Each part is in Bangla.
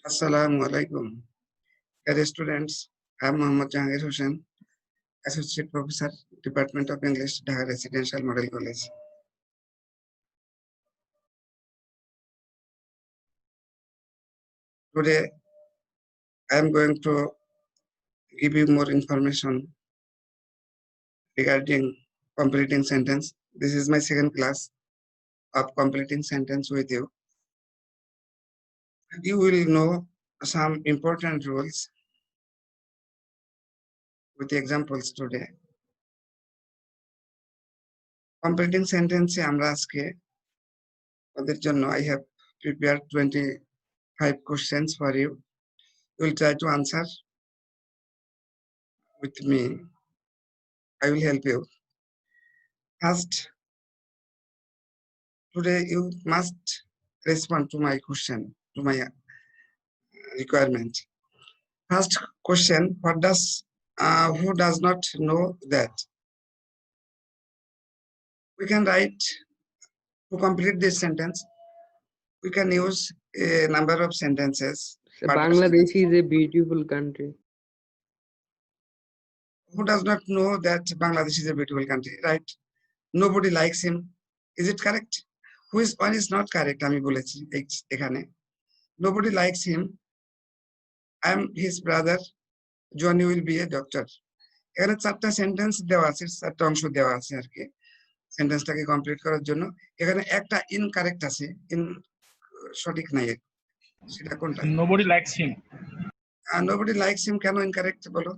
Assalamu alaikum. Dear students, I am Mohammad Jahangir Hussain, Associate Professor, Department of English, Dhaka Residential Model College. Today, I am going to give you more information regarding completing sentence. This is my second class of completing sentence with you. You will know some important rules with examples today. Completing sentence আমরা আজকে ওদের জন্য I have prepared 25 questions for you. You will try to answer with me. I will help you. First, today you must respond to my question, to my requirement. First question, who does not know that? We can write, to complete this sentence, we can use a number of sentences. Bangladesh is a beautiful country. Who does not know that Bangladesh is a beautiful country, right? Nobody likes him. Is it correct? One is not correct, আমি বলেছি এখানে. Nobody likes him. I am his brother. Johnny will be a doctor. এখানে চারটা সেন্টেন্স দেওয়া আছে, চারটা অংশ দেওয়া আছে আর কি সেন্টেন্সটাকে কমপ্লিট করার জন্য। এখানে একটা ইনকারেক্ট আছে, সঠিক নাই, সেটা কোনটা? Nobody likes him. Nobody likes him কেন ইনকারেক্ট বলো?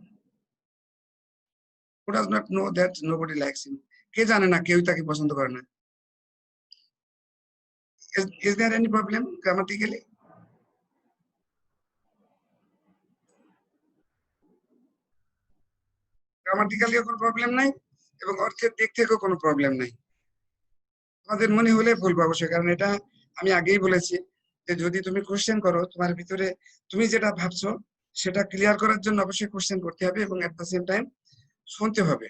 Who does not know that nobody likes him? কে জানে না কেউ তাকে পছন্দ করে না? Is there any problem grammatically? Grammatically কোনো প্রবলেম নাই এবং অর্থের দিক থেকেও কোনো প্রবলেম নাই। তোমাদের মনে হলে বলবো অবশ্যই, কারণ এটা আমি আগেই বলেছি যে যদি তুমি কোশ্চেন করো তোমার ভিতরে তুমি যেটা ভাবছো সেটা ক্লিয়ার করার জন্য অবশ্যই কোশ্চেন করতে হবে এবং এট দ্য সেম টাইম শুনতে হবে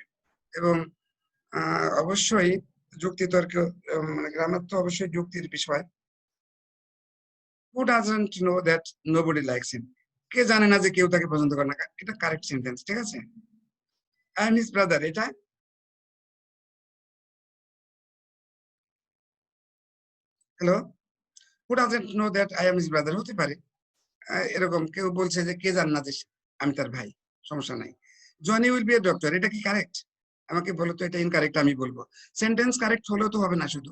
এবং অবশ্যই যুক্তিতর্ক, মানে গ্রামার তো অবশ্যই যুক্তির বিষয়। Who doesn't know that nobody likes him? কে জানে না যে কেউ তাকে পছন্দ করে না? এটা কারেক্ট সেন্টেন্স, ঠিক আছে? I am his brother, এটা hello, who doesn't know that I am his brother হতে পারে, এরকম কেউ বলছে যে কে জান না যে আমি তার ভাই, সমস্যা নাই। Johnny will be a doctor, এটা কি কারেক্ট? আমাকে বলো তো এটা ইনকারেক্ট, আমি বলবো। সেন্টেন্স কারেক্ট হলেও তো হবে না, শুধু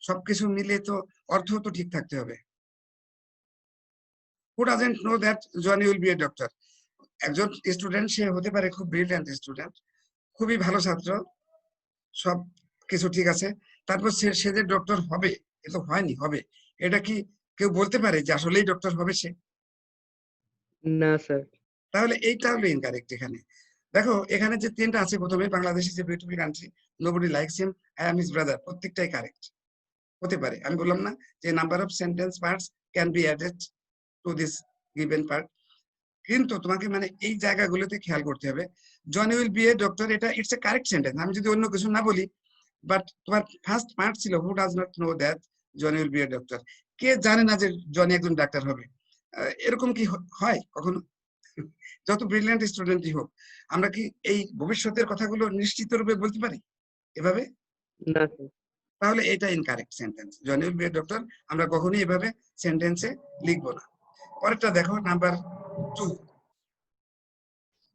সবকিছু মিলে তো অর্থ তো ঠিক থাকতে হবে। who doesn't know that Johnny will be a doctor? একজন স্টুডেন্ট, সে হতে পারে খুব ব্রিলিয়ান্ট স্টুডেন্ট, খুবই ভালো ছাত্র, সব কিছু ঠিক আছে, তারপর সে যে ডক্টর হবে, এ তো হয়নি, হবে, এটা কি কেউ বলতে পারে যে আসলেই ডক্টর হবে সে? না স্যার। তাহলে এইটা হলো ইনকারেক্ট। এখানে দেখো, এখানে যে তিনটা আছে, প্রথমে Bangladesh is a beautiful country, nobody likes him, I am his brother, প্রত্যেকটাই কারেক্ট হতে পারে। আমি বললাম না যে number of sentence parts can be added to this given part, কিন্তু তোমাকে মানে এই জায়গাগুলোতে খেয়াল করতে হবে। Johnny will be a doctor, এটা ইটস এ কারেক্ট সেন্টেন্স। আমি যদি অন্য কিছু না বলি, বাট তোমার ফার্স্ট পার্ট ছিল who does not know that Johnny will be a doctor, কে জানে না যে জনি একজন ডাক্তার হবে? এরকম কি হয় কখনো? যত ব্রিলিয়ান্ট স্টুডেন্টই হোক, আমরা কি এই ভবিষ্যতের কথাগুলো নিশ্চিত রূপে বলতে পারি এভাবে? না। তাহলে এটা incorrect sentence. Johnny will be a doctor আমরা কখনোই এভাবে সেন্টেন্সে লিখবো না। পরেরটা দেখো, number 2,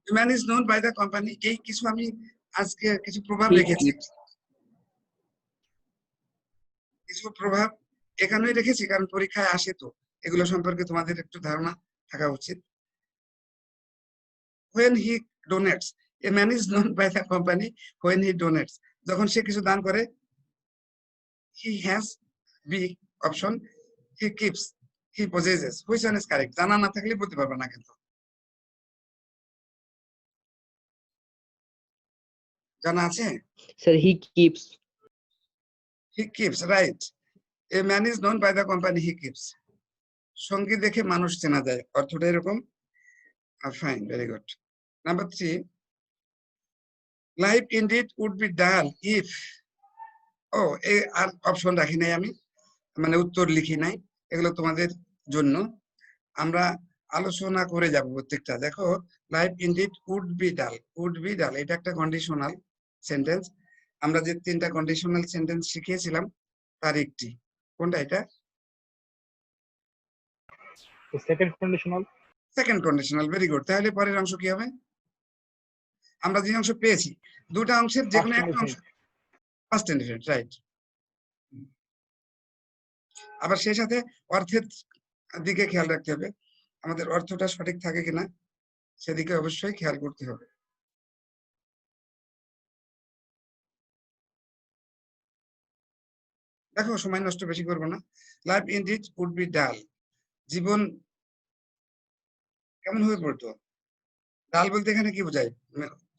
man is known by the company. এই কিছু আমি আজকে কিছু প্রভাব রেখেছি, কিছু প্রভাব এখানেই রেখেছি কারণ পরীক্ষায় আসে, তো এগুলো সম্পর্কে তোমাদের একটু ধারণা থাকা উচিত। when he donates, a man is known by the company when he donates, যখন সে কিছু দান করে, he has B option, he keeps, he possesses, which one is correct? জানা না থাকলে বলতে পারবে না, কিন্তু জানা আছে? Sir he keeps. He keeps, right. A man is known by the company he keeps. সঙ্গী দেখে মানুষ চেনা যায়, অর্থটা এরকম। Fine, very good. Number 3, life indeed would be dull if, এই আর অপশন রাখি নাই আমি, মানে উত্তর লিখি নাই, এগুলো তোমাদের জন্য। আমরা আলোচনা করে যাব প্রত্যেকটা। দেখো লাইফ ইনডিড উড বি ডাল, উড বি ডাল এটা একটা কন্ডিশনাল সেন্টেন্স। আমরা যে তিনটা কন্ডিশনাল সেন্টেন্স শিখিয়েছিলাম তার একটি, কোনটা এটা? The second conditional. Second conditional, very good. তাহলে পরের অংশ কি হবে? আমরা যে অংশ পেয়েছি দুটা অংশের যে কোনো Past একটা অংশ indefinite. Past indefinite, right. আবার সেই সাথে অর্থের দিকে খেয়াল রাখতে হবে, আমাদের অর্থটা সঠিক থাকে কিনা সেদিকে অবশ্যই খেয়াল করতে হবে। দেখো সময় নষ্ট বেশি করবো না। লাইফ ইনডিড উড বি ডাল, জীবন কেমন হয়ে পড়তো? ডাল বলতে এখানে কি বোঝায়?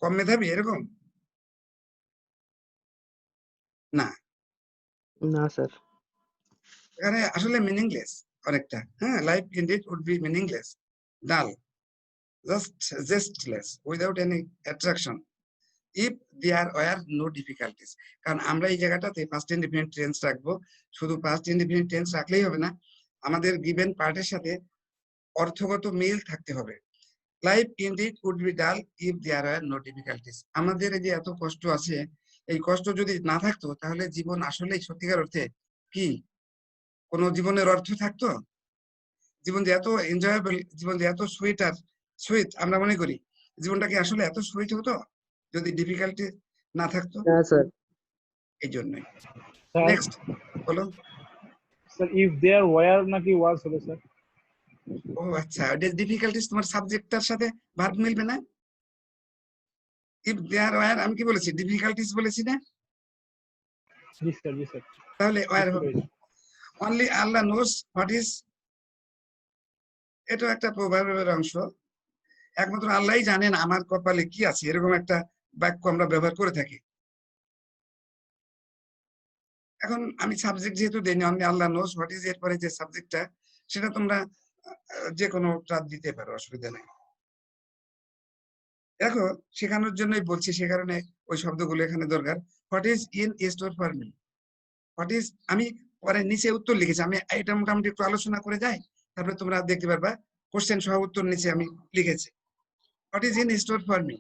কম মেধাবী এরকম? না, না স্যার। এখানে আসলে মিনিংলেস অনেকটা। হ্যাঁ, life indeed would be meaningless, dull, just zestless, without any attraction, if there were no difficulties. কারণ আমরা এই জায়গাটাতে পাস্ট ইনডিফিনিট টেন্স রাখবো। শুধু পাস্ট ইনডিফিনিট টেন্স রাখলেই হবে না, আমাদের গিভেন পার্টের সাথে অর্থগত মিল থাকতে হবে। Life indeed would be dull if there are no difficulties. আমাদের এই যে এত কষ্ট আছে, এই কষ্ট যদি না থাকতো তাহলে জীবন আসলেই সত্যিকার অর্থে কি কোনো জীবনের অর্থ থাকতো? জীবন যে এত এনজয়েবল, জীবন যে এত সুইট আর সুইট আমরা মনে করি, জীবনটা কি আসলে এত সুইট হতো যদি ডিফিকাল্টি না থাকতো? না স্যার। এই জন্যই। Sir, নেক্সট বলো। sir, if there were নাকি was হবে স্যার? ও আচ্ছা, ডিফিকাল্টিস তোমার সাবজেক্টটার সাথে ভার্ব মিলবে না? ইফ দেয়ার ওয়ার, আমি কি বলেছি? ডিফিকাল্টিস বলেছি না? জি স্যার, জি স্যার। তাহলে ওয়ার হবে। Only Allah knows what is, এটা একটা প্রভাবের অংশ। একমাত্র আল্লাহই জানেন আমার কপালে কি আছে, এরকম একটা বাক্য আমরা ব্যবহার করে থাকি। এখন আমি সাবজেক্ট যেহেতু দেইনি, only Allah knows what is, এরপরে যে সাবজেক্টটা সেটা তোমরা যে কোনো ট্রাপ দিতে পারো, অসুবিধা নেই। দেখো শেখানোর জন্যই বলছি, সে কারণে ওই শব্দগুলো এখানে দরকার। What is in store for me, what is, আমি পরে নিচে উত্তর লিখেছি, আমি এটা মোটামুটি একটু আলোচনা করে যাই, তারপরে তোমরা দেখতে পারবা কোশ্চেন সহ উত্তর নিচে আমি লিখেছি। What is in store for me,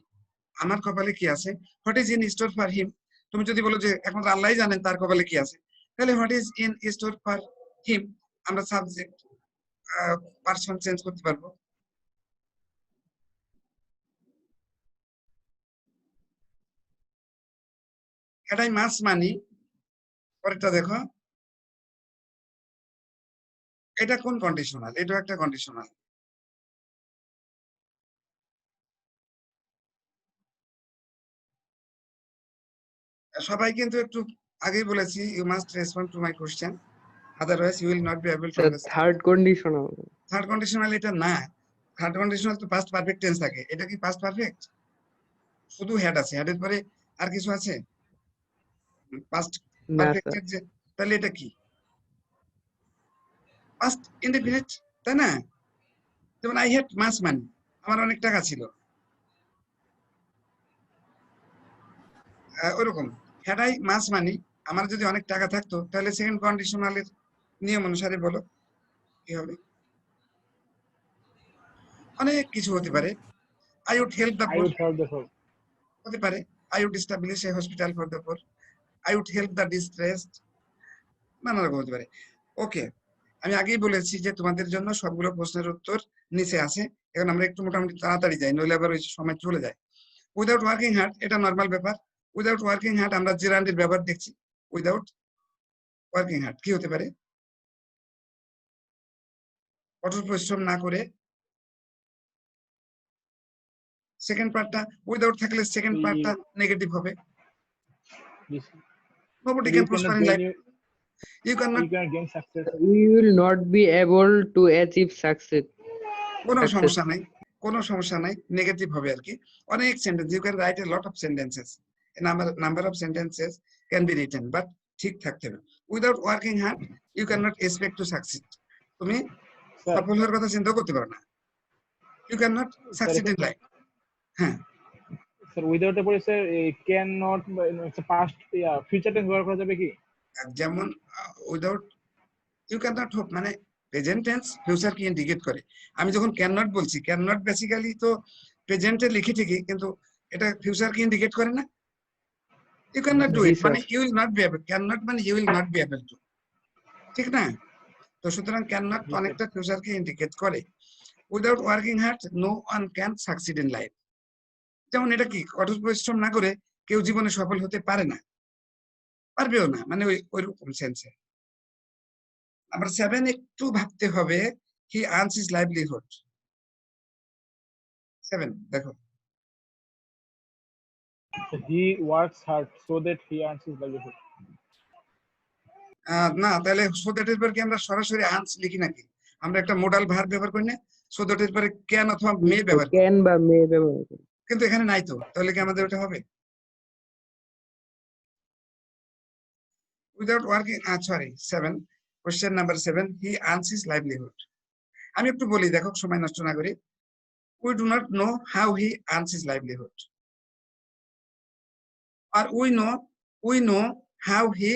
আমার কপালে কি আছে। What is in store for him, তুমি যদি বলো যে একমাত্র আল্লাহই জানেন তার কপালে কি আছে, তাহলে what is in store for him আমরা সাবজেক্ট পারসন চেঞ্জ করতে পারবো। এটাই মাস মানি। পরেরটা দেখো, এটা কোন কন্ডিশনাল? এটা একটা কন্ডিশনাল। সবাই কিন্তু একটু আগেই বলেছি, you must respond to my question, otherwise you will not be able to sir understand. Third conditional. Third conditional এটা না, থার্ড কন্ডিশনাল তো পাস্ট পারফেক্ট টেন্স থাকে। এটা কি পাস্ট পারফেক্ট? শুধু হেড আছে, হেডের পরে আর কিছু আছে? পাস্ট না স্যার। পারফেক্টের যে, তাহলে এটা কি? পাস্ট ইনডিফিনিট, তাই না? যেমন আই হ্যাড মাস মানি, আমার অনেক টাকা ছিল, ওরকম। হ্যাড আই মাস মানি, আমার যদি অনেক টাকা থাকতো, তাহলে সেকেন্ড কন্ডিশনালের নিয়ম অনুসারে বলো কি হবে? অনেক কিছু হতে পারে। I would help the I poor, would help the poor. হতে পারে। I would establish a hospital for the poor, I would help the distressed, নানা রকম হতে পারে। ওকে, আমি আগেই বলেছি যে তোমাদের জন্য সবগুলো প্রশ্নের উত্তর নিচে আছে। এখন আমরা একটু মোটামুটি তাড়াতাড়ি যাই, নইলে আবার ওই সময় চলে যায়। উইদাউট ওয়ার্কিং হার্ট, এটা নর্মাল ব্যাপার। উইদাউট ওয়ার্কিং হার্ট আমরা জেরান্ডের ব্যাপার দেখছি। উইদাউট ওয়ার্কিং হার্ট কি হতে পারে? কঠোর পরিশ্রম না করে। সেকেন্ড পার্টটা উইদাউট থাকলে সেকেন্ড পার্টটা নেগেটিভ হবে। This, Nobody you can prosper cannot in gain life. You cannot, you cannot gain success. We will not be able to achieve success. কোনো Success. সমস্যা নাই, কোনো সমস্যা নাই, নেগেটিভ হবে আর কি। অনেক sentence, you can write a lot of sentences, number of sentences can be written, but ঠিক থাকতে হবে। Without working hard you can not expect to succeed, তুমি Sir, সফল হওয়ার কথা চিন্তা করতে পারো না। You can not succeed in life. হ্যাঁ, sir, without a police, sir, cannot, it's a past, future tense ব্যবহার করা যাবে কি? যেমন without, you can not hope মানে প্রেজেন্ট টেন্স ফিউচার কি ইন্ডিকেট করে। আমি যখন ক্যান নট বলছি, ক্যান নট বেসিক্যালি তো প্রেজেন্টে লিখি ঠিকই, কিন্তু এটা ফিউচার কি ইন্ডিকেট করে না? ইউ ক্যান নট ডু জি ইট মানে sir. You will not be able, can not মানে you will not be able to, ঠিক না? তো সুতরাং ক্যান নট জি স্যার। অনেকটা ফিউচারকে ইন্ডিকেট করে। Without working hard no one can succeed in life. যেমন এটা কি, কঠোর পরিশ্রম না করে কেউ জীবনে সফল হতে পারে না, পারবেও না, মানে ওই রকম সেন্সে। নাম্বার 7 একটু ভাবতে হবে, হি আর্নস হিজ লাইভলিহুড। 7 দেখো, He works hard so that he earns his livelihood. না তাহলে সো দ্যাটের পর কি আমরা সরাসরি আর্নস লিখি নাকি? আমরা একটা মোডাল ভার্ব ব্যবহার করি না, সো দ্যাটের পরে ক্যান অথবা মে ব্যবহার করি, ক্যান বা মে ব্যবহার করে। কিন্তু এখানে নাই তো, তাহলে কি আমাদের ওটা হবে? Without working, sorry 7, question number 7, he earns his livelihood. আমি একটু বলি, দেখো সময় নষ্ট না করি। We do not know how he earns his livelihood, আর we know how he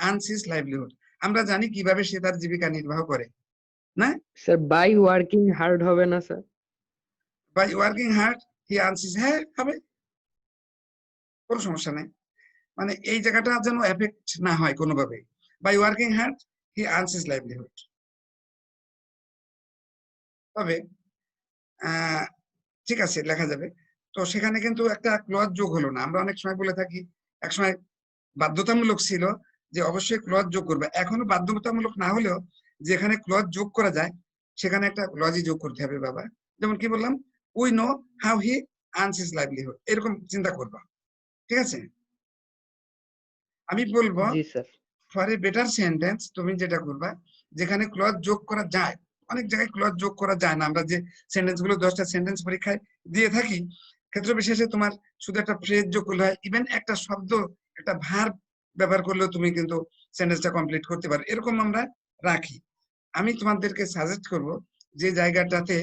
earns his livelihood. আমরা জানি কিভাবে সে তার জীবিকা নির্বাহ করে, না? স্যার বাই ওয়ার্কিং হার্ড হবে না sir? By working hard he earns his, হ্যাঁ হবে, কোনো সমস্যা নেই। মানে এই জায়গাটা যেন এফেক্ট না হয় কোনোভাবে। By working hard he earns his livelihood. তবে ঠিক আছে, লেখা যাবে। তো সেখানে কিন্তু একটা ক্লজ যোগ হলো না। আমরা অনেক সময় বলে থাকি, একসময় বাধ্যতামূলক ছিল যে অবশ্যই ক্লজ যোগ করবে, এখনো বাধ্যতামূলক না হলেও যেখানে ক্লজ যোগ করা যায় সেখানে একটা ক্লজই যোগ করতে হবে বাবা। যেমন কি বললাম, we know how he earns his livelihood, এরকম চিন্তা করবা, ঠিক আছে? আমি বলবো জি sir. For a better sentence তুমি যেটা করবা, যেখানে ক্লজ যোগ করা যায়, অনেক জায়গায় ক্লজ যোগ করা যায় না, আমরা যে সেন্টেন্স গুলো 10টা সেন্টেন্স পরীক্ষায় দিয়ে থাকি, ক্ষেত্র বিশেষে তোমার শুধু একটা ফ্রেজ যোগ করলে হয়, ইভেন একটা শব্দ, একটা ভার্ব ব্যবহার করলেও তুমি কিন্তু সেন্টেন্সটা কমপ্লিট করতে পারো, এরকম আমরা রাখি। আমি তোমাদেরকে সাজেস্ট করব যে জায়গাটাতে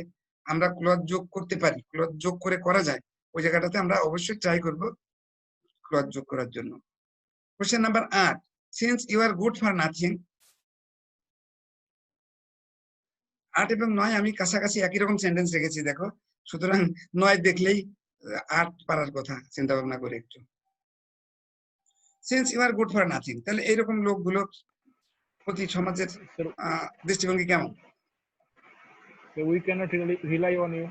আমরা ক্লজ যোগ করতে পারি, ক্লজ যোগ করে করা যায়, ওই জায়গাটাতে আমরা অবশ্যই ট্রাই করব ক্লজ যোগ করার জন্য। Question number 8, since you are good for nothing. 8 এবং 9 আমি কাছাকাছি একই রকম সেন্টেন্স রেখেছি, দেখো। সুতরাং 9 দেখলেই 8 পারার কথা চিন্তা ভাবনা করে একটু। Since you are good for nothing, তাহলে এইরকম লোকগুলো প্রতি সমাজের Sir, দৃষ্টিভঙ্গি কেমন? we cannot rely on you.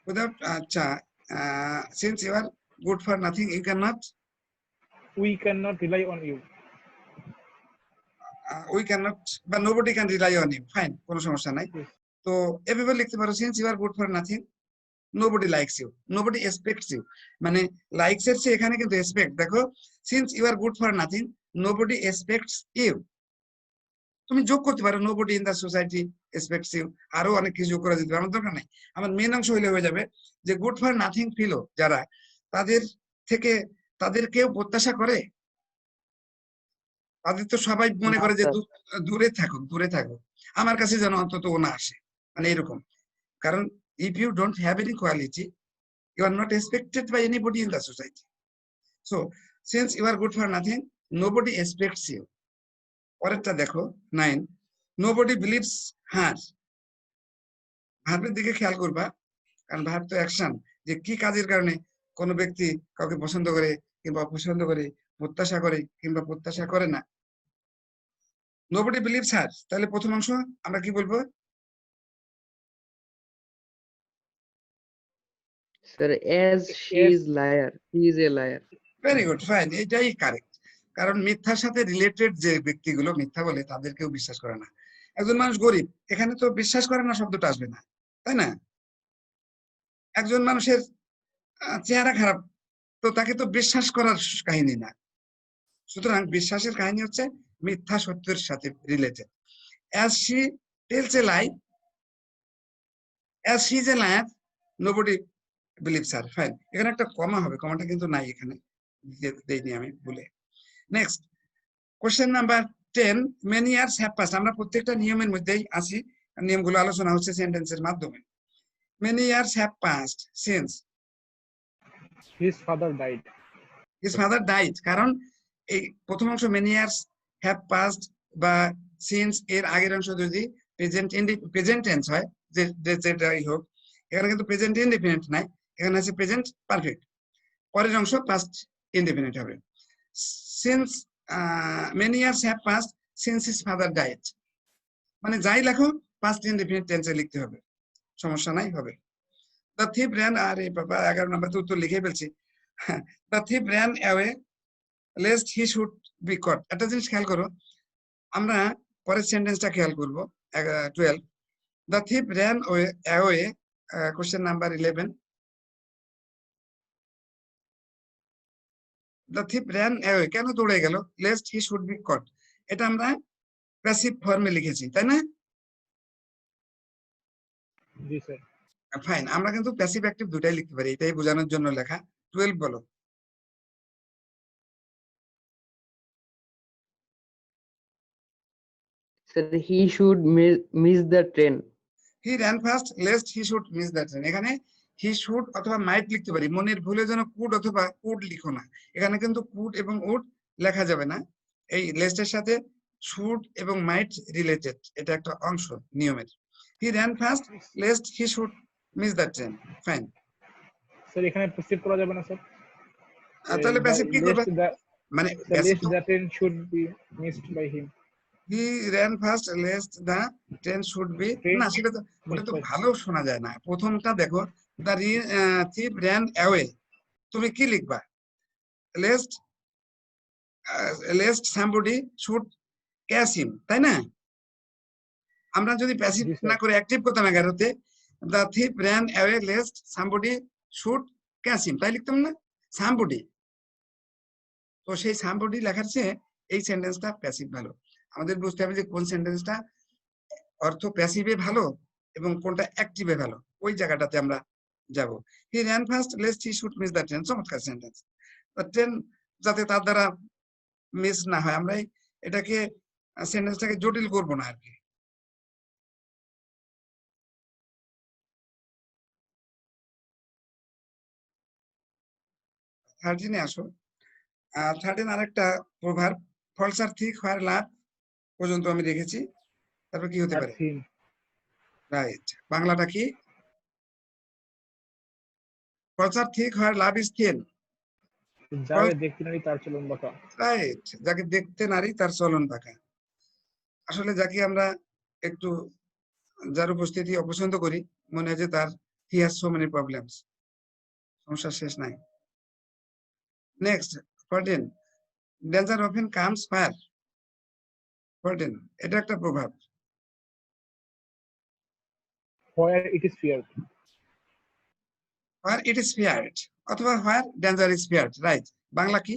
Without, আচ্ছা, since you are good for nothing you can not, We cannot rely on you. We can not বা nobody can rely on you, fine, কোনো সমস্যা নাই। Yes. তো এভাবে লিখতে পারো, since you are good for nothing nobody likes you, nobody expects you, মানে লাইকস এর চেয়ে এখানে কিন্তু এক্সপেক্ট, দেখো since you are good for nothing nobody expects you, তুমি যোগ করতে পারো nobody in the society expects you, আরো অনেক কিছু যোগ করা যেতে পারে, আমার দরকার নাই। আমার মেন অংশ হইলে হয়ে যাবে যে গুড ফর নাথিং ফিলো যারা, তাদের থেকে তাদের কেউ প্রত্যাশা করে? তাদের তো সবাই মনে না করে যে স্যার। দূরে থাকুক, দূরে থাকুক, আমার কাছে যেন অন্তত ও না আসে, মানে এরকম। কারণ if you don't have any quality you are not expected by anybody in the society. So since you are good for nothing nobody expects you. পরেরটা দেখো 9, nobody believes her, ভার্বের দিকে খেয়াল করবা, কারণ ভার্ব তো অ্যাকশন, যে কি কাজের কারণে কোনো ব্যক্তি কাউকে পছন্দ করে কিংবা অপছন্দ করে, প্রত্যাশা করে কিংবা প্রত্যাশা করে না। nobody believes her, তাহলে প্রথম অংশ আমরা কি বলবো? Sir as she is liar, he is a liar. Very good, fine, এটাই কারেক্ট। কারণ মিথ্যার সাথে রিলেটেড যে ব্যক্তিগুলো মিথ্যা বলে তাদেরকেও বিশ্বাস করে না। একজন মানুষ গরিব, এখানে তো বিশ্বাস করে না শব্দটা আসবে না, তাই না? একজন মানুষের চেহারা খারাপ, তো তাকে তো বিশ্বাস করার কাহিনী না। সুতরাং বিশ্বাসের কাহিনী হচ্ছে মিথ্যা সত্যের সাথে related. as she tells a lie, as she is a liar nobody believes her, fine. এখানে একটা কমা হবে, কমাটা কিন্তু নাই এখানে, দেইনি আমি ভুলে। Next question number 10, many years have passed. আমরা প্রত্যেকটা নিয়মের মধ্যেই আছি, নিয়মগুলো আলোচনা হচ্ছে সেন্টেন্সের মাধ্যমে। Many years have passed since His father died. His father died, কারণ এই প্রথম অংশ মেনি ইয়ার্স হ্যাভ পাসড বা সিন্স এর আগের অংশ যদি প্রেজেন্ট টেন্স হয়, যেটাই হোক, এখানে কিন্তু প্রেজেন্ট ইনডিফিনিট নাই, এখানে আছে প্রেজেন্ট পারফেক্ট। পরের অংশ পাস্ট ইনডিফিনিট হবে। Since many years have passed since his father died, মানে যাই লেখো পাস্ট ইনডিফিনিট টেন্সে লিখতে হবে, সমস্যা নাই, হবে। দ্য থিপ র্যান, আরে বাবা 11 নম্বর তো উত্তর লিখে ফেলছি। The thief ran away lest he should be caught. একটা জিনিস খেয়াল করো, আমরা পরের সেন্টেন্সটা খেয়াল করবো। 12, the thief ran away, question number 11, the thief ran away, কেন দৌড়ে গেল? লেস্ট হি শুড বি কট, এটা আমরা প্যাসিভ ফর্মে লিখেছি, তাই না? জি স্যার। ফাইন, আমরা কিন্তু প্যাসিভ অ্যাক্টিভ দুটাই লিখতে পারি, এটাই বোঝানোর জন্য লেখা। 12 বলো। Sir, he should miss the train. He ran fast lest he should miss the train, এখানে হি শুড অথবা মাইট লিখতে পারি, মনের ভুলে যেন কুড অথবা উড লিখো না, এখানে কিন্তু কুড এবং উড লেখা যাবে না। এই লেস্টের সাথে শুড এবং মাইট রিলেটেড, এটা একটা অংশ নিয়মের। He ran fast lest he should miss the train, fine. Sir এখানে প্রসিড করা যাবে না স্যার? তাহলে প্যাসিভ কি করবে? মানে lest the train should be missed by him. He ran fast lest the train should be, না সেটা তো, ওটা তো ভালো শোনা যায় না। প্রথমটা দেখো, দ্য থিপ র্যান অ্যাওয়ে, তুমি কি লিখবা? Least somebody should catch him, তাই না? আমরা যদি প্যাসিভ জি স্যার। না করে অ্যাক্টিভ করতাম 11-তে, the thief ran away lest somebody should catch him, তাই লিখতাম না? সামবডি, তো সেই সামবডি লেখার চেয়ে এই সেন্টেন্সটা প্যাসিভ ভালো। আমাদের বুঝতে হবে যে কোন সেন্টেন্সটা অর্থ প্যাসিভে ভালো এবং কোনটা অ্যাক্টিভে ভালো, ওই জায়গাটাতে আমরা যাব। হি ran fast lest he should miss the train, চমৎকার সেন্টেন্স। ট্রেন যাতে তার দ্বারা মিস না হয়, আমরা এটাকে সেন্টেন্সটাকে জটিল করব না আর কি। থার্টিনে আসো। 13 আরেকটা প্রভাব, ফলস আর থিক হোয়ার লাভ পর্যন্ত আমি রেখেছি, তারপর কি হতে পারে? রাইট, বাংলাটা কি? Faults are thick where love is thin, যাকে দেখতে নারী তার চলন বাঁকা। রাইট, যাকে দেখতে নারী তার চলন বাঁকা। আসলে যাকে আমরা একটু, যার উপস্থিতি অপছন্দ করি, মনে হয় যে তার he has so many problems, সমস্যা শেষ নাই। Next 14, danger often comes fire. 14, এটা একটা প্রভাব। Where it is fear. Where it is feared অথবা where danger is feared, right. Bangla কি?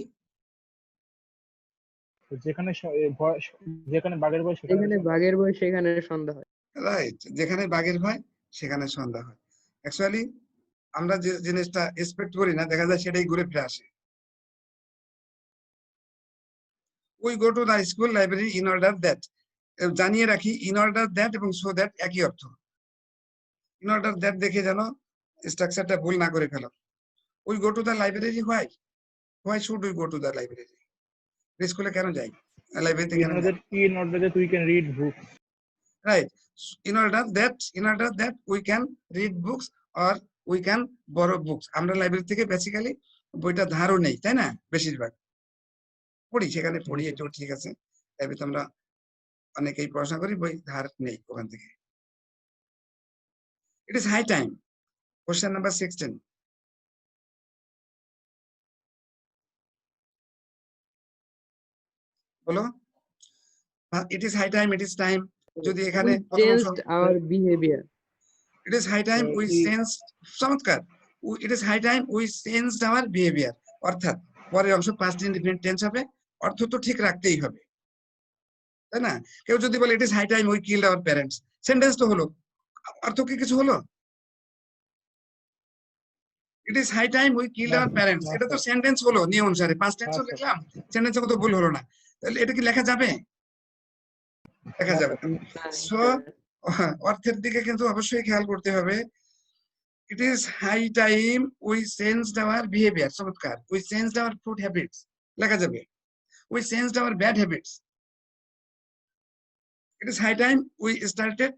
যেখানে যেখানে বাঘের ভয় যেখানে বাঘের ভয় সেখানে সন্ধ্যা হয়। রাইট, যেখানে বাঘের ভয় সেখানে সন্ধ্যা হয়। অ্যাকচুয়ালি আমরা যে জিনিসটা এক্সপেক্ট করি না, দেখা যায় সেটাই ঘুরে ফিরে আসে। We go to the school library in order that, জানিয়ে রাখি ইন অর্ডার দ্যাট এবং সো দ্যাট একই অর্থ। ইন অর্ডার দ্যাট দেখে যেন স্ট্রাকচারটা ভুল না করে ফেলো। We go to the library, why why should we go to the library? স্কুলে কেন যাই, লাইব্রেরিতে কেন যাই? in order that we can read books. Right, in order that we can read books or we can borrow books, আমরা লাইব্রেরি থেকে বেসিক্যালি বইটা ধারও নেই, তাই না? বেশিরভাগ পড়ি, সেখানে পড়ি, এটাও ঠিক আছে। লাইব্রেরিতে আমরা অনেকেই পড়াশোনা করি, বই ধার নেই ওখান থেকে। It is high time, question number 16, বলো। It is high time, it is time, যদি এখানে We changed our behavior. it is high time we changed, চমৎকার, it is high time we changed our behavior, অর্থাৎ পরের অংশ past indefinite tense হবে, অর্থ তো ঠিক রাখতেই হবে, তাই না? কেউ যদি বলে it is high time we killed our parents, sentence তো হলো, অর্থ কি কিছু হলো? it is high time we killed our parents, এটা তো সেন্টেন্স হলো নিয়ম অনুসারে, past tense লিখলাম, সেন্টেন্সে কত ভুল হলো না, তাহলে এটা কি লেখা যাবে? লেখা যাবে না। সো অর্থের দিকে কিন্তু অবশ্যই খেয়াল করতে হবে। It is high time we changed our behavior, চমৎকার, we changed our food habits লেখা যাবে, we changed our bad habits, It is high time we started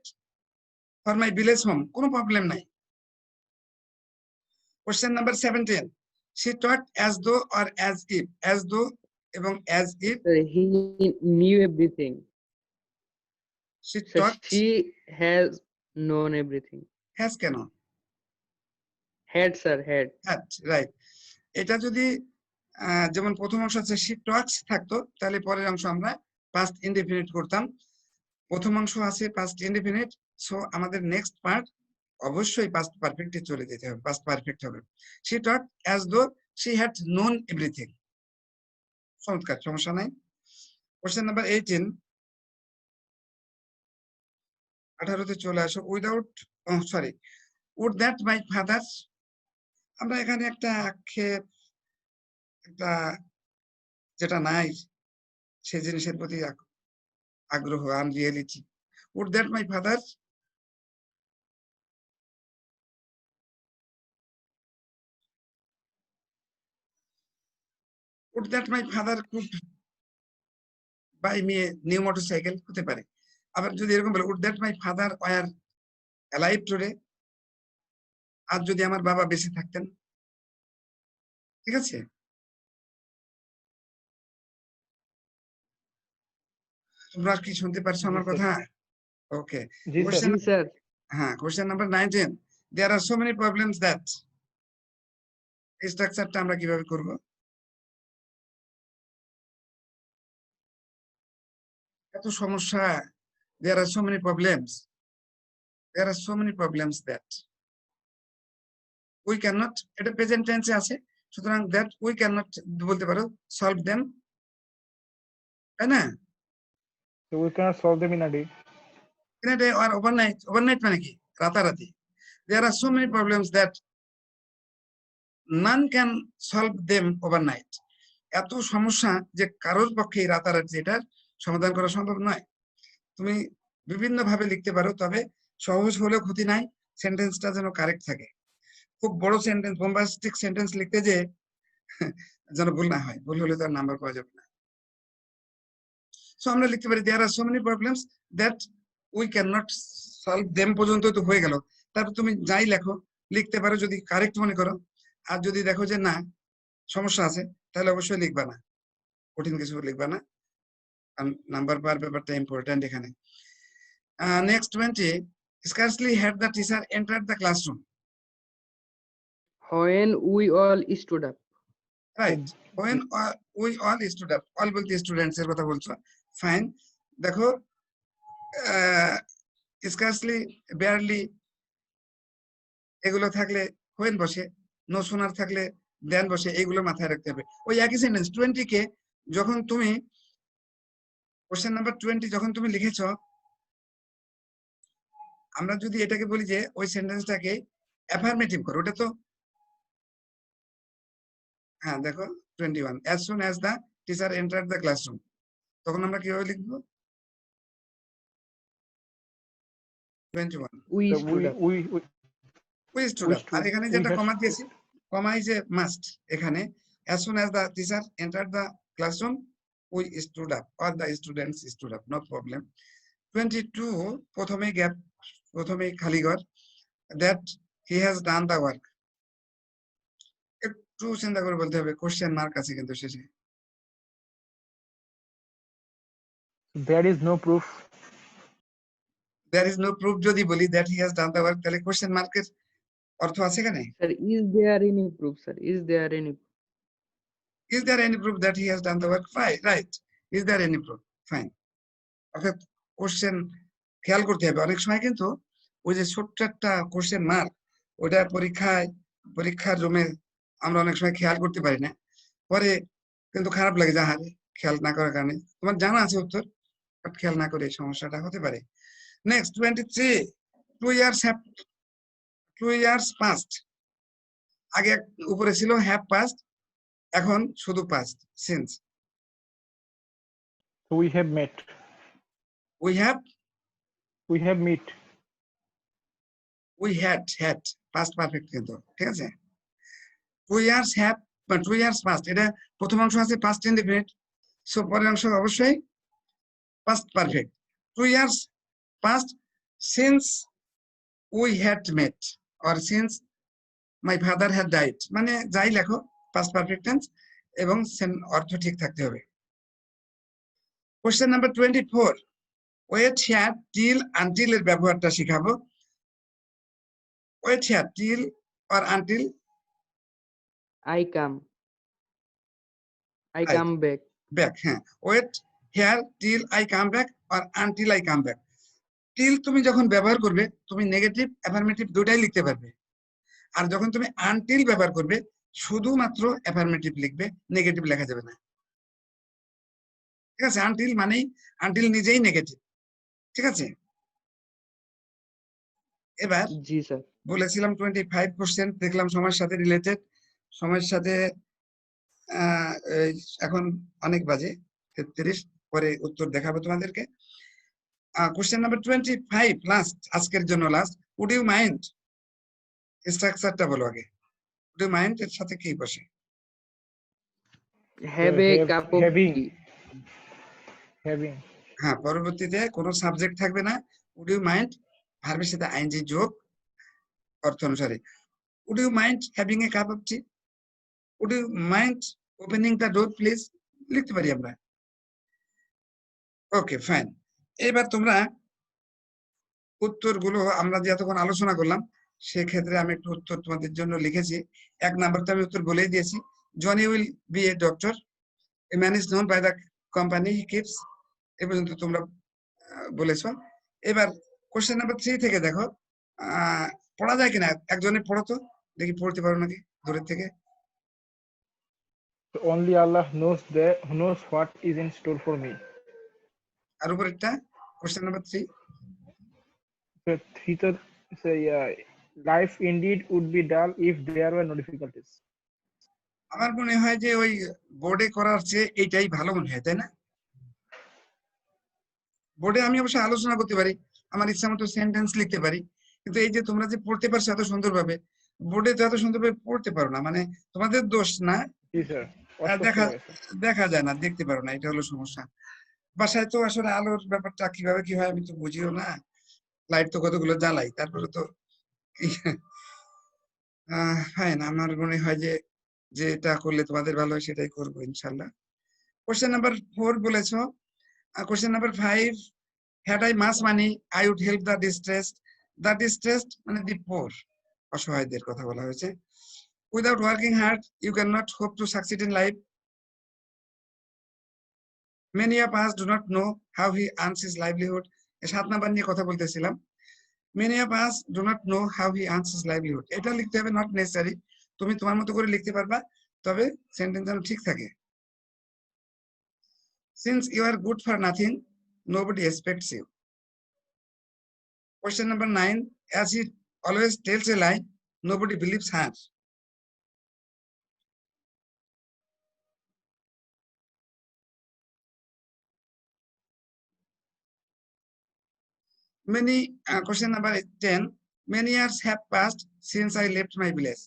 for my village home. কোনো প্রবলেম নাই। Question number 17. She taught as though or as if. As though এবং as if. Sir, he knew everything. She Sir, taught she has known everything. has কেন? Had, sir, had. Had, right. এটা যদি যেমন প্রথম অংশ আছে she talks থাকতো, তাহলে পরের অংশ আমরা past indefinite করতাম। প্রথম অংশ আছে past indefinite, সো আমাদের নেক্সট পার্ট অবশ্যই past perfect এ চলে যেতে হবে, past perfect হবে। She taught as though she had known everything. চমৎকার, সমস্যা নাই। কোশ্চেন নাম্বার 18, 18তে চলে আসো। Without, sorry, would that my father, আমরা এখানে একটা আক্ষেপ, একটা যেটা নাই সেই জিনিসের প্রতি আগ্রহ, আনরিয়েলিটি। would that my father, would that my father could buy me a new motorcycle, হতে পারে। আবার যদি এরকম বলে would that my father were alive today, আর যদি আমার বাবা বেঁচে থাকতেন, ঠিক আছে? তোমরা কি শুনতে পারছো আমার কথা? ওকে। জি স্যার। জি স্যার। হ্যাঁ, question number 19. There are so many problems that, এই স্ট্রাকচারটা আমরা কিভাবে করব? এত সমস্যা, there are so many problems, there are so many problems that we cannot, এটা প্রেজেন্ট টেন্সে আছে, সুতরাং that we cannot বলতে পারো solve them, তাই না? So we cannot solve them in a day. In a day or overnight. Overnight মানে কি? রাতারাতি। There are so many problems that none can solve them overnight. এত সমস্যা যে কারোর পক্ষে রাতারাতি এটার সমাধান করা সম্ভব নয়। তুমি বিভিন্ন ভাবে লিখতে পারো, তবে সহজ হলেও ক্ষতি নাই, সেন্টেন্সটা যেন কারেক্ট থাকে। খুব বড় সেন্টেন্স, বোম্বাস্টিক সেন্টেন্স লিখতে যে যেন ভুল না হয়, ভুল হলে তো আর নাম্বার পাওয়া যাবে না। সো আমরা লিখতে পারি there are so many problems that we cannot solve them পর্যন্ত তো হয়ে গেল। তারপর তুমি যাই লেখো লিখতে পারো যদি কারেক্ট মনে করো, আর যদি দেখো যে না সমস্যা আছে তাহলে অবশ্যই লিখবা না, কঠিন কিছু লিখবা না, নাম্বার পাওয়ার ব্যাপারটা ইম্পর্টেন্ট এখানে। Next 20, scarcely had the teacher entered the classroom. When we all stood up. Right. When we all stood up. All বলতে স্টুডেন্টস এর কথা বলছো, ফাইন। দেখো scarcely, barely এগুলো থাকলে when বসে, no sooner থাকলে then বসে, এগুলো মাথায় রাখতে হবে। ওই একই সেন্টেন্স 20 কে যখন তুমি কোশ্চেন নাম্বার 20 যখন তুমি লিখেছো, আমরা যদি এটাকে বলি যে ওই সেন্টেন্সটাকে অ্যাফার্মেটিভ করো, ওটা তো হ্যাঁ দেখো 21, as soon as the teacher entered the classroom, তখন আমরা কিভাবে লিখবো? 21 We So stood up. we stood up, আর এখানে যেটা কমা দিয়েছি, কমা is a must এখানে। as soon as the teacher entered the classroom we stood up or the students stood up, no problem. 22, প্রথমে গ্যাপ, প্রথমে খালি ঘর, that he has done the work, একটু চিন্তা করে বলতে হবে, কোশ্চেন মার্ক আছে কিন্তু শেষে। There is no proof. there is no proof যদি বলি that he has done the work, তাহলে কোশ্চেন মার্কের অর্থ আছে এখানে? Sir, is there any proof, sir? Is there any? Is there any proof that he has done the work? Right. Is there any proof? Fine. অর্থাৎ কোশ্চেন খেয়াল করতে হবে। অনেক সময় কিন্তু ওই যে ছোট্ট একটা কোশ্চেন মার্ক, ওটা পরীক্ষার রুমে আমরা অনেক সময় খেয়াল করতে পারি না, পরে কিন্তু খারাপ লাগে, যা হারে খেয়াল না করার কারণে। তোমার জানা আছে উত্তর, বাট খেয়াল না করে সমস্যাটা হতে পারে। নেক্সট 23, 2 years past, আগে উপরে ছিল হ্যাভ পাস্ট, এখন শুধু passed since. So we have met. We have met. we had past perfect কিন্তু, ঠিক আছে? 2 years have, but 2 years past, এটা প্রথম অংশ আছে past indefinite, সো পরের অংশ অবশ্যই past perfect। 2 years past since we had met or since my father had died, মানে যাই লেখো past perfect tense এবং অর্থ ঠিক থাকতে হবে। Question number 24, wait here till until এর ব্যবহারটা শিখাবো। Wait here till or until, I come. I Right. come back. Back, হ্যাঁ, wait here till I come back or until I come back. Till তুমি যখন ব্যবহার করবে তুমি নেগেটিভ অ্যাফার্মেটিভ দুটাই লিখতে পারবে, আর যখন তুমি আনটিল ব্যবহার করবে শুধুমাত্র অ্যাফার্মেটিভ লিখবে, নেগেটিভ লেখা যাবে না। ঠিক আছে, আনটিল মানেই আনটিল নিজেই নেগেটিভ। ঠিক আছে, এবার জি স্যার। বলেছিলাম 25 কোশ্চেন, দেখলাম সময়ের সাথে রিলেটেড, সময়ের সাথে এখন অনেক বাজে 33, পরে উত্তর দেখাবো তোমাদেরকে। কোশ্চেন নাম্বার 25 লাস্ট, আজকের জন্য লাস্ট। উড ইউ মাইন্ড, স্ট্রাকচারটা বলো আগে। উড ইউ মাইন্ড এর সাথে কি বসে? Have a cup of having. tea. Having. হ্যাঁ, পরবর্তীতে কোনো সাবজেক্ট থাকবে না, উড ইউ মাইন্ড ভার্বের সাথে আইএনজি যোগ অর্থ অনুসারে। Would you mind having a cup of tea, would you mind opening the door please, লিখতে পারি আমরা। ওকে ফাইন, এবার তোমরা উত্তরগুলো আমরা যে এতক্ষণ আলোচনা করলাম সেক্ষেত্রে আমি একটু উত্তর তোমাদের জন্য লিখেছি। 1 নাম্বারটা আমি উত্তর বলেই দিয়েছি, Johnny will be a doctor, a man is known by the company he keeps, এ পর্যন্ত তোমরা বলেছো। এবার কোশ্চেন নাম্বার 3 থেকে দেখো পড়া যায় কিনা, একজনে পড়ো তো দেখি, পড়তে পারো নাকি দূরের থেকে। Only Allah knows what is in store for me. আর উপরেরটা question number 3, So three to say life indeed would be dull if there were no difficulties. আমার মনে হয় যে ওই বোর্ডে করার চেয়ে এইটাই ভালো মনে হয়, তাই না? বোর্ডে আমি অবশ্যই আলোচনা করতে পারি, আমার ইচ্ছা মতো সেন্টেন্স লিখতে পারি, কিন্তু এই যে তোমরা যে পড়তে পারছো এত সুন্দরভাবে, বোর্ডে তো এত সুন্দরভাবে পড়তে পারো না, মানে তোমাদের দোষ না, Yes, sir. দেখা যায় না, দেখতে পারো না, এটা হলো সমস্যা। বাসায় তো আসলে আলোর ব্যাপারটা কিভাবে কি হয় আমি তো বুঝিও না, লাইট তো কতগুলো জ্বালাই, তারপরে তো ফাইন, আমার মনে হয় যে যেটা করলে তোমাদের ভালো হয় সেটাই করবো ইনশাল্লাহ। কোশ্চেন নাম্বার 4 বলেছো। Question number 5, had I much money I would help the distressed. The distressed মানে the poor, অসহায়দের কথা বলা হয়েছে। Without working hard you cannot hope to succeed in life. Many of us do not know how he earns his livelihood. 7 number নিয়ে কথা বলতেছিলাম। Many of us do not know how he earns his livelihood. এটা লিখতে হবে, নট নেসেসারি, তুমি তোমার মতো করে লিখতে পারবা, তবে সেন্টেন্স যেন ঠিক থাকে। Since you are good for nothing, nobody expects you. Question number 9, as he always tells a lie, nobody believes her. Question number 10, many years have passed since I left my village.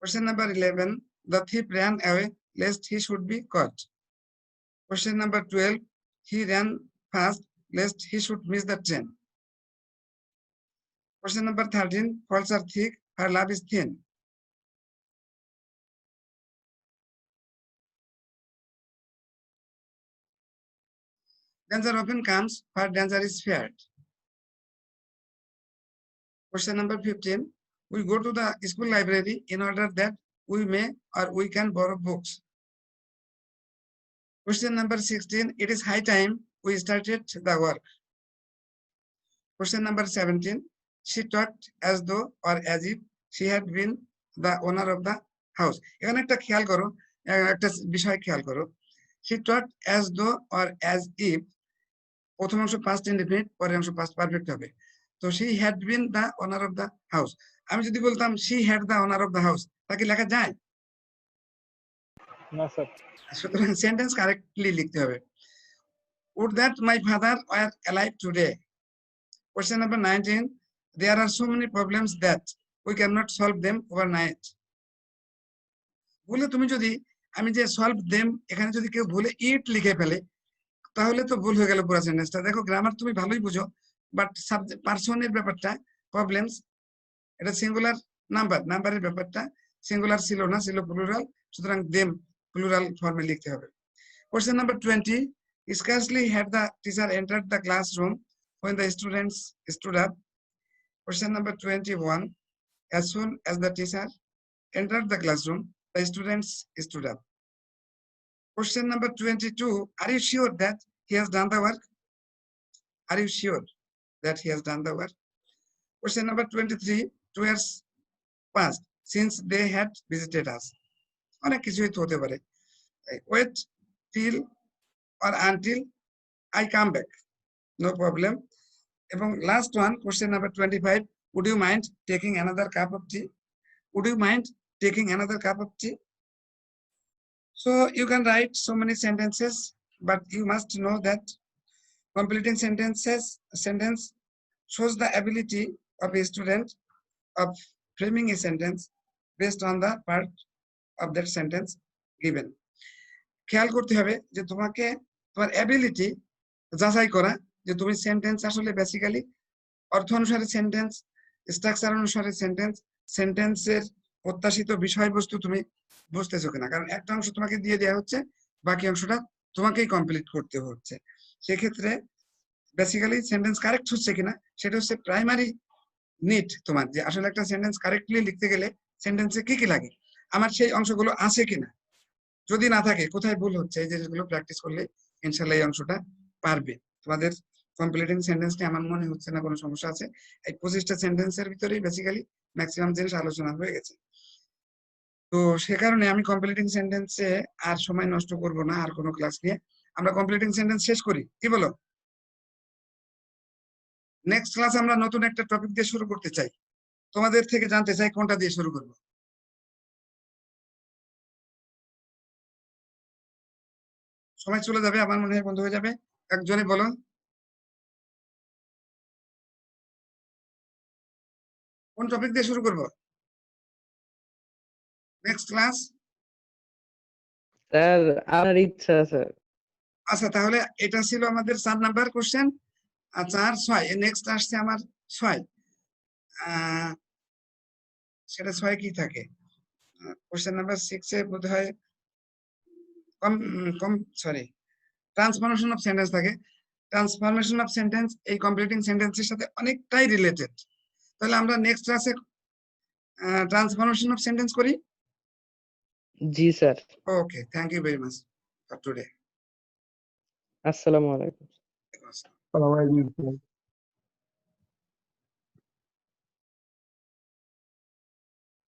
Question number 11, the thief ran away lest he should be caught. Question number 12, he ran fast lest he should miss the train. Question number 13, faults are thick, her love is thin. Danger often comes where danger is feared. Question number 15, we go to the school library in order that we may or we can borrow books. Question number 16, it is high time we started the work. Question number 17, she talked as though or as if she had been the owner of the house. এখানে একটা খেয়াল করো, একটা বিষয় খেয়াল করো, she talked as though or as if, প্রথম অংশ past indefinite, পরের অংশ past perfect হবে। তো she had been the owner of the house, আমি যদি বলতাম she had the owner of the house, তা কি লেখা যায়? না স্যার। সুতরাং সেন্টেন্স কারেক্টলি লিখতে হবে। Would that my father were alive today. Question number 19, there are so many problems that we cannot solve them overnight. বলে তুমি যদি আমি যে সলভ দেম এখানে যদি কেউ ভুলে ইট লিখে ফেলে তাহলে তো ভুল হয়ে গেল পুরো সেন্টেন্সটা। দেখো গ্রামার তুমি ভালোই বুঝো, বাট সাবজেক্ট পার্সনের ব্যাপারটা প্রবলেমস, এটা সিঙ্গুলার নাম্বারের ব্যাপারটা সিঙ্গুলার ছিল না, ছিল প্লুরাল, সুতরাং দেম প্লুরাল ফর্মে লিখতে হবে। Question number 20. Scarcely had the teacher entered the classroom when the students stood up. Question number 21. As soon as the teacher entered the classroom, the students stood up. Question number 22. Are you sure that he has done the work? Are you sure that he has done the work? Question number 23. 2 years passed since they had visited us. অনেক কিছুই তো হতে পারে। Wait till or until I come back. No problem. এবং last one, question number 25. Would you mind taking another cup of tea? Would you mind taking another cup of tea? So you can write so many sentences, but you must know that completing sentence shows the ability of a student of framing a sentence based on the part of that sentence given. খেয়াল করতে হবে যে তোমাকে তোমার অ্যাবিলিটি যাচাই করা, যে তুমি সেন্টেন্স আসলে বেসিক্যালি অর্থ অনুসারে সেন্টেন্স, স্ট্রাকচার অনুসারে সেন্টেন্স, সেন্টেন্সের প্রত্যাশিত বিষয়বস্তু তুমি বুঝতেছো কিনা। কারণ একটা অংশ তোমাকে দিয়ে দেওয়া হচ্ছে, বাকি অংশটা তোমাকেই কমপ্লিট করতে হচ্ছে। সেক্ষেত্রে বেসিক্যালি সেন্টেন্স কারেক্ট হচ্ছে কিনা সেটা হচ্ছে প্রাইমারি নিড তোমার, যে আসলে একটা সেন্টেন্স কারেক্টলি লিখতে গেলে সেন্টেন্সে কি কি লাগে, আমার সেই অংশগুলো আছে কিনা। যদি না থাকে কোথায় ভুল হচ্ছে, এই জিনিসগুলো প্র্যাকটিস করলে ইনশাআল্লাহ এই অংশটা পারবে। তোমাদের কমপ্লিটিং সেন্টেন্সটি আমার মনে হচ্ছে না কোনো সমস্যা আছে। এই 25টা সেন্টেন্সের ভিতরেই বেসিক্যালি ম্যাক্সিমাম জিনিস আলোচনা হয়ে গেছে। তো সে কারণে আমি কমপ্লিটিং সেন্টেন্সে আর সময় নষ্ট করব না আর কোনো ক্লাস নিয়ে। আমরা কমপ্লিটিং সেন্টেন্স শেষ করি, কি বলো? নেক্সট ক্লাস আমরা নতুন একটা টপিক দিয়ে শুরু করতে চাই। তোমাদের থেকে জানতে চাই কোনটা দিয়ে শুরু করব। সময় চলে যাবে, আমার মনে হয় বন্ধ হয়ে যাবে। একজনই বলো। কোন টপিক দিয়ে শুরু করব নেক্সট ক্লাস? স্যার আপনার ইচ্ছা স্যার। আচ্ছা, তাহলে এটা ছিল আমাদের 4 নাম্বার কোশ্চেন। আর 4, 6 নেক্সট আসছে আমার 6। সেটা 6 কি থাকে? কোশ্চেন নাম্বার 6 এ বোধহয় সরি ট্রান্সফরমেশন অফ সেন্টেন্স থাকে। ট্রান্সফরমেশন অফ সেন্টেন্স এই কমপ্লিটিং সেন্টেন্সের সাথে অনেকটাই রিলেটেড। তাহলে আমরা নেক্সট ক্লাসে ট্রান্সফরমেশন অফ সেন্টেন্স করি। জি sir. Okay, thank you very much for today. আসসালামু আলাইকুম। Otherwise,